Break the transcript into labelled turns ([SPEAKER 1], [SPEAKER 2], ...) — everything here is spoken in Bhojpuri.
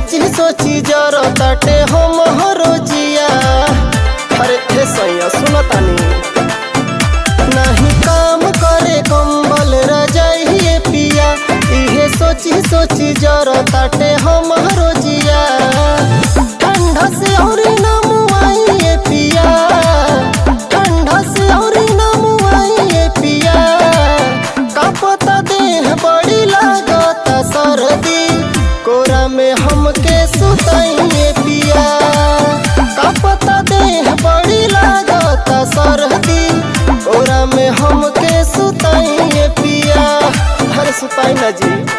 [SPEAKER 1] सोची सोची जरो ताटे हम रोजिया। अरे हे सैया सुनो तानी, नहीं काम करे कंबल रजाइए पिया, इहे सोची सोची जरो ताटे हम रोजिया। ठंडा से और ना मुआइए पिया, ठंडा से और ना मुआइए पिया। कांपता देह बड़ी लागत सर्दी, कोरा में हमके सुताइए पिया। कांपता देह बड़ी लागत सर्दी, कोरा में हमके सुताइए पिया। अरे सुताई ना जी।